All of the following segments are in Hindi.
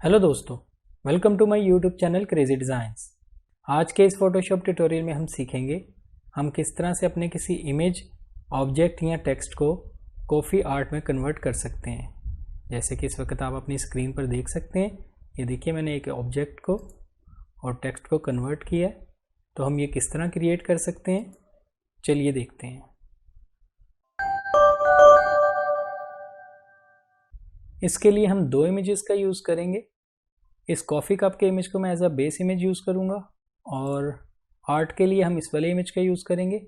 हेलो दोस्तों, welcome to my YouTube channel Crazy Designs. आज के इस फोटोशॉप ट्यूटोरियल में हम सीखेंगे हम किस तरह से अपने किसी इमेज, ऑब्जेक्ट या टेक्स्ट को कॉफ़ी आर्ट में कन्वर्ट कर सकते हैं। जैसे कि इस वक्त आप अपनी स्क्रीन पर देख सकते हैं, ये देखिए मैंने एक ऑब्जेक्ट को और टेक्स्ट को कन्वर्ट किया है। तो हम ये किस तरह क्रिएट कर सकते हैं, चलिए देखते हैं। इसके लिए हम दो इमेजेस का यूज़ करेंगे। इस कॉफ़ी कप के इमेज को मैं as a base image use करूँगा और आर्ट के लिए हम इस वाले इमेज का यूज़ करेंगे।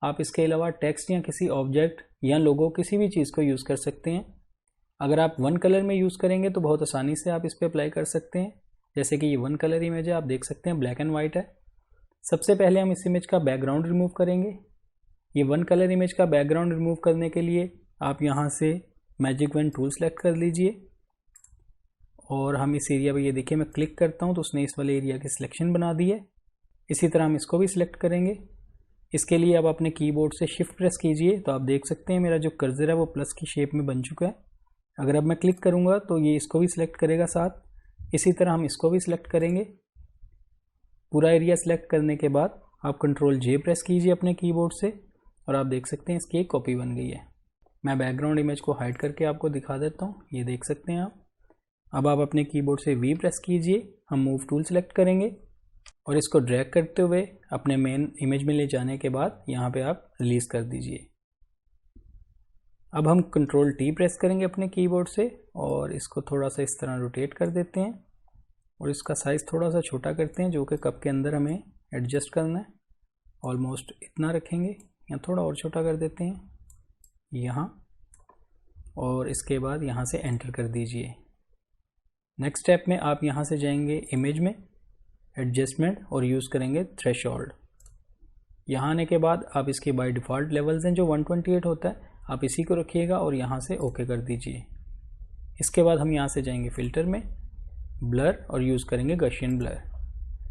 आप इसके अलावा टेक्स्ट या किसी ऑब्जेक्ट या लोगो किसी भी चीज़ को यूज़ कर सकते हैं। अगर आप वन कलर में यूज़ करेंगे तो बहुत आसानी से आप इस पर अप्लाई कर सकते हैं। जैसे कि ये वन कलर इमेज है, आप देख सकते हैं ब्लैक एंड वाइट है। सबसे पहले हम इस इमेज का बैकग्राउंड रिमूव करेंगे। ये वन कलर इमेज का बैकग्राउंड रिमूव करने के लिए आप यहाँ से मैजिक वन टूल सेलेक्ट कर लीजिए और हम इस एरिया पर, ये देखिए मैं क्लिक करता हूँ तो उसने इस वाले एरिया की सिलेक्शन बना दी है। इसी तरह हम इसको भी सिलेक्ट करेंगे। इसके लिए आप अपने कीबोर्ड से शिफ्ट प्रेस कीजिए तो आप देख सकते हैं मेरा जो कर्सर है वो प्लस की शेप में बन चुका है। अगर अब मैं क्लिक करूँगा तो ये इसको भी सिलेक्ट करेगा साथ। इसी तरह हम इसको भी सिलेक्ट करेंगे। पूरा एरिया सिलेक्ट करने के बाद आप कंट्रोल जे प्रेस कीजिए अपने कीबोर्ड से और आप देख सकते हैं इसकी एक कॉपी बन गई है। मैं बैकग्राउंड इमेज को हाइड करके आपको दिखा देता हूँ, ये देख सकते हैं आप। अब आप अपने कीबोर्ड से वी प्रेस कीजिए, हम मूव टूल सेलेक्ट करेंगे और इसको ड्रैग करते हुए अपने मेन इमेज में ले जाने के बाद यहाँ पे आप रिलीज़ कर दीजिए। अब हम कंट्रोल टी प्रेस करेंगे अपने कीबोर्ड से और इसको थोड़ा सा इस तरह रोटेट कर देते हैं और इसका साइज़ थोड़ा सा छोटा करते हैं, जो कि कप के अंदर हमें एडजस्ट करना है। ऑलमोस्ट इतना रखेंगे या थोड़ा और छोटा कर देते हैं यहाँ, और इसके बाद यहाँ से एंटर कर दीजिए। नेक्स्ट स्टेप में आप यहाँ से जाएंगे इमेज में, एडजस्टमेंट और यूज़ करेंगे थ्रेशोल्ड। यहाँ आने के बाद आप इसके बाय डिफ़ॉल्ट लेवल्स हैं जो 128 होता है, आप इसी को रखिएगा और यहाँ से ओके कर दीजिए। इसके बाद हम यहाँ से जाएंगे फ़िल्टर में, ब्लर और यूज़ करेंगे गशियन ब्लर।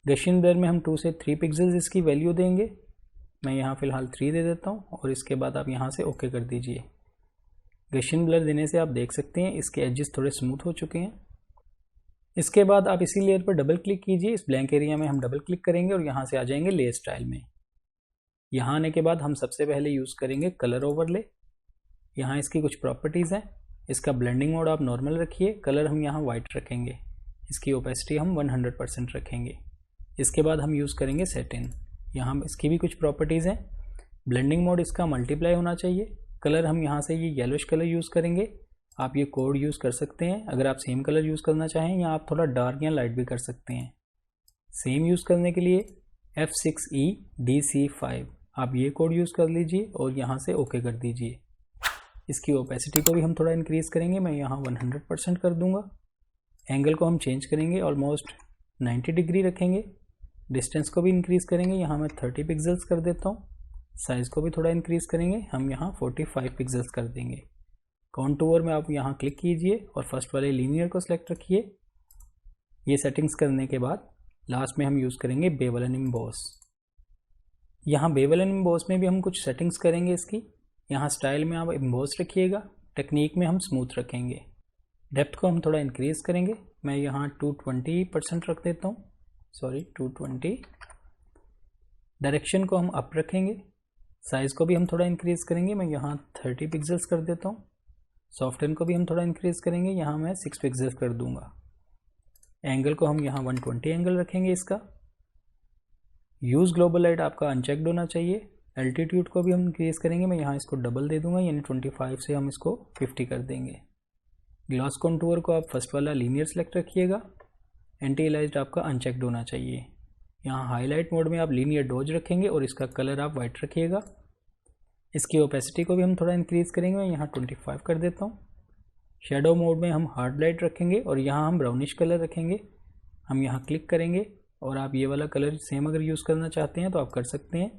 गशियन ब्लर में हम 2 से 3 पिक्सल्स इसकी वैल्यू देंगे। मैं यहाँ फ़िलहाल 3 दे देता हूँ और इसके बाद आप यहाँ से ओके कर दीजिए। गशियन ब्लर देने से आप देख सकते हैं इसके एजेस थोड़े स्मूथ हो चुके हैं। इसके बाद आप इसी लेयर पर डबल क्लिक कीजिए। इस ब्लैंक एरिया में हम डबल क्लिक करेंगे और यहाँ से आ जाएंगे लेयर स्टाइल में। यहाँ आने के बाद हम सबसे पहले यूज़ करेंगे कलर ओवरले। यहाँ इसकी कुछ प्रॉपर्टीज़ हैं। इसका ब्लेंडिंग मोड आप नॉर्मल रखिए, कलर हम यहाँ वाइट रखेंगे, इसकी ओपेसिटी हम 100% रखेंगे। इसके बाद हम यूज़ करेंगे सेट इन। यहाँ इसकी भी कुछ प्रॉपर्टीज़ हैं। ब्लेंडिंग मोड इसका मल्टीप्लाई होना चाहिए। कलर हम यहाँ से ये येलोश कलर यूज़ करेंगे। आप ये कोड यूज़ कर सकते हैं अगर आप सेम कलर यूज़ करना चाहें, या आप थोड़ा डार्क या लाइट भी कर सकते हैं। सेम यूज़ करने के लिए F6EDC5 आप ये कोड यूज़ कर लीजिए और यहाँ से ओके कर दीजिए। इसकी ओपेसिटी को भी हम थोड़ा इंक्रीज़ करेंगे, मैं यहाँ 100% कर दूँगा। एंगल को हम चेंज करेंगे, ऑलमोस्ट 90 डिग्री रखेंगे। डिस्टेंस को भी इंक्रीज़ करेंगे, यहाँ मैं 30 पिक्सल्स कर देता हूँ। साइज़ को भी थोड़ा इंक्रीज़ करेंगे, हम यहाँ 45 पिक्सल्स कर देंगे। कॉन्टूर में आप यहाँ क्लिक कीजिए और फर्स्ट वाले लीनियर को सिलेक्ट रखिए। ये सेटिंग्स करने के बाद लास्ट में हम यूज़ करेंगे बेवल एंड एम्बॉस। यहाँ बेवल एंड एम्बॉस में भी हम कुछ सेटिंग्स करेंगे इसकी। यहाँ स्टाइल में आप एम्बॉस रखिएगा, टेक्निक में हम स्मूथ रखेंगे। डेप्थ को हम थोड़ा इंक्रीज़ करेंगे, मैं यहाँ 220% रख देता हूँ, सॉरी 220। डायरेक्शन को हम अप रखेंगे। साइज़ को भी हम थोड़ा इंक्रीज़ करेंगे, मैं यहाँ 30 पिक्सल्स कर देता हूँ। सॉफ्टवेयर को भी हम थोड़ा इंक्रीज़ करेंगे, यहाँ मैं 6 पिक्सल्स कर दूंगा। एंगल को हम यहाँ 120 एंगल रखेंगे इसका। यूज़ ग्लोबल लाइट आपका अनचेक्ड होना चाहिए। एल्टीट्यूड को भी हम इंक्रीज़ करेंगे, मैं यहाँ इसको डबल दे दूंगा, यानी 25 से हम इसको 50 कर देंगे। ग्लॉस कॉन्टूर को आप फर्स्ट वाला लीनियर सेलेक्ट रखिएगा। एंटी इलाइज्ड आपका अनचेक्ड होना चाहिए। यहाँ हाईलाइट मोड में आप लीनियर डॉज रखेंगे और इसका कलर आप वाइट रखिएगा। इसकी ओपेसिटी को भी हम थोड़ा इंक्रीज़ करेंगे, मैं यहाँ 25 कर देता हूँ। शेडो मोड में हम हार्ड लाइट रखेंगे और यहाँ हम ब्राउनिश कलर रखेंगे। हम यहाँ क्लिक करेंगे और आप ये वाला कलर सेम अगर यूज़ करना चाहते हैं तो आप कर सकते हैं,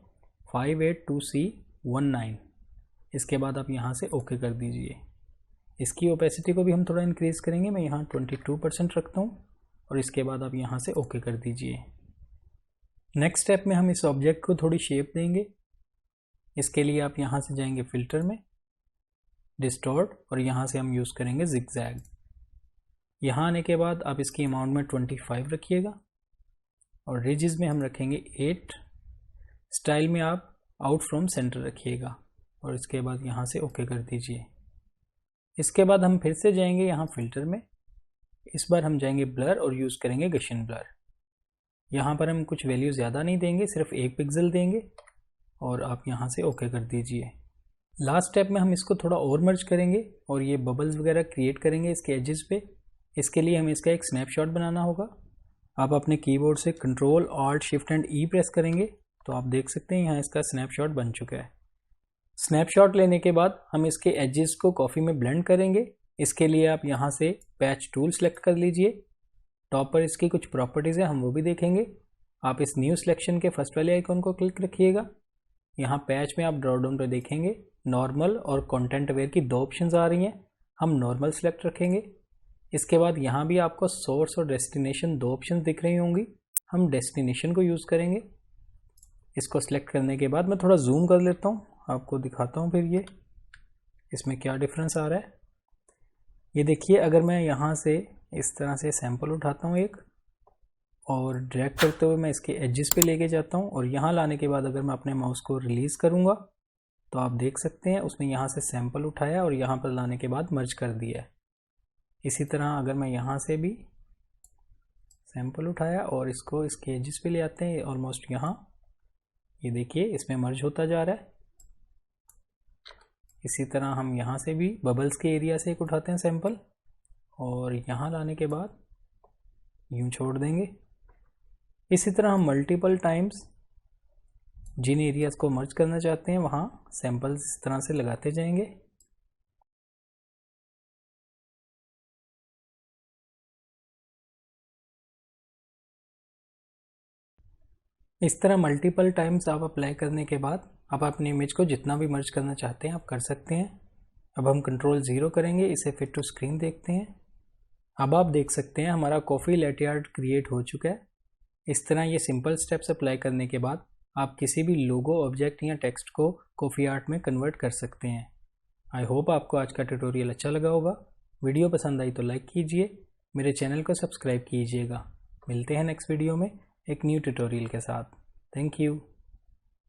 582C19। इसके बाद आप यहाँ से ओके कर दीजिए। इसकी ओपेसिटी को भी हम थोड़ा इंक्रीज़ करेंगे, मैं यहाँ 22% रखता हूँ और इसके बाद आप यहाँ से ओके कर दीजिए। नेक्स्ट स्टेप में हम इस ऑब्जेक्ट को थोड़ी शेप देंगे। इसके लिए आप यहाँ से जाएंगे फ़िल्टर में, डिस्टॉर्ट, और यहाँ से हम यूज़ करेंगे जिगजैग। यहाँ आने के बाद आप इसकी अमाउंट में 25 रखिएगा और रिजेस में हम रखेंगे 8। स्टाइल में आप आउट फ्रॉम सेंटर रखिएगा और इसके बाद यहाँ से ओके कर दीजिए। इसके बाद हम फिर से जाएंगे यहाँ फिल्टर में। इस बार हम जाएंगे ब्लर और यूज़ करेंगे गशियन ब्लर। यहाँ पर हम कुछ वैल्यू ज़्यादा नहीं देंगे, सिर्फ 1 पिक्सल देंगे और आप यहाँ से ओके कर दीजिए। लास्ट स्टेप में हम इसको थोड़ा और मर्ज करेंगे और ये बबल्स वगैरह क्रिएट करेंगे इसके एजेस पे। इसके लिए हमें इसका एक स्नैपशॉट बनाना होगा। आप अपने कीबोर्ड से control alt shift and E press करेंगे तो आप देख सकते हैं यहाँ इसका स्नैपशॉट बन चुका है। स्नैपशॉट लेने के बाद हम इसके एजेस को कॉफ़ी में ब्लेंड करेंगे। इसके लिए आप यहाँ से पैच टूल सेलेक्ट कर लीजिए। टॉप पर इसकी कुछ प्रॉपर्टीज़ हैं, हम वो भी देखेंगे। आप इस न्यू सिलेक्शन के फर्स्ट वाले आइकॉन को क्लिक रखिएगा। यहाँ पैच में आप ड्रॉप डाउन पर देखेंगे नॉर्मल और कंटेंट अवेयर की 2 ऑप्शंस आ रही हैं। हम नॉर्मल सेलेक्ट रखेंगे। इसके बाद यहाँ भी आपको सोर्स और डेस्टिनेशन 2 ऑप्शंस दिख रही होंगी। हम डेस्टिनेशन को यूज़ करेंगे। इसको सिलेक्ट करने के बाद मैं थोड़ा जूम कर लेता हूँ, आपको दिखाता हूँ फिर ये इसमें क्या डिफरेंस आ रहा है। ये देखिए, अगर मैं यहाँ से इस तरह से सैंपल उठाता हूँ एक और ड्रैग करते हुए मैं इसके एजेस पे लेके जाता हूँ और यहाँ लाने के बाद अगर मैं अपने माउस को रिलीज़ करूँगा तो आप देख सकते हैं उसने यहाँ से सैंपल उठाया और यहाँ पर लाने के बाद मर्ज कर दिया है। इसी तरह अगर मैं यहाँ से भी सैंपल उठाया और इसको इसके एजेस पे ले आते हैं ऑलमोस्ट यहाँ, ये देखिए इसमें मर्ज होता जा रहा है। इसी तरह हम यहाँ से भी बबल्स के एरिया से एक उठाते हैं सैंपल और यहाँ लाने के बाद यूँ छोड़ देंगे। इसी तरह हम मल्टीपल टाइम्स जिन एरियाज़ को मर्ज करना चाहते हैं वहाँ सैंपल्स इस तरह से लगाते जाएंगे। इस तरह मल्टीपल टाइम्स आप अप्लाई करने के बाद आप अपनी इमेज को जितना भी मर्ज करना चाहते हैं आप कर सकते हैं। अब हम कंट्रोल 0 करेंगे, इसे फिट टू स्क्रीन देखते हैं। अब आप देख सकते हैं हमारा कॉफ़ी लैटे आर्ट क्रिएट हो चुका है। इस तरह ये सिंपल स्टेप्स अप्लाई करने के बाद आप किसी भी लोगो, ऑब्जेक्ट या टेक्स्ट को कॉफ़ी आर्ट में कन्वर्ट कर सकते हैं। आई होप आपको आज का ट्यूटोरियल अच्छा लगा होगा। वीडियो पसंद आई तो लाइक कीजिए, मेरे चैनल को सब्सक्राइब कीजिएगा। मिलते हैं नेक्स्ट वीडियो में एक न्यू ट्यूटोरियल के साथ। Thank you.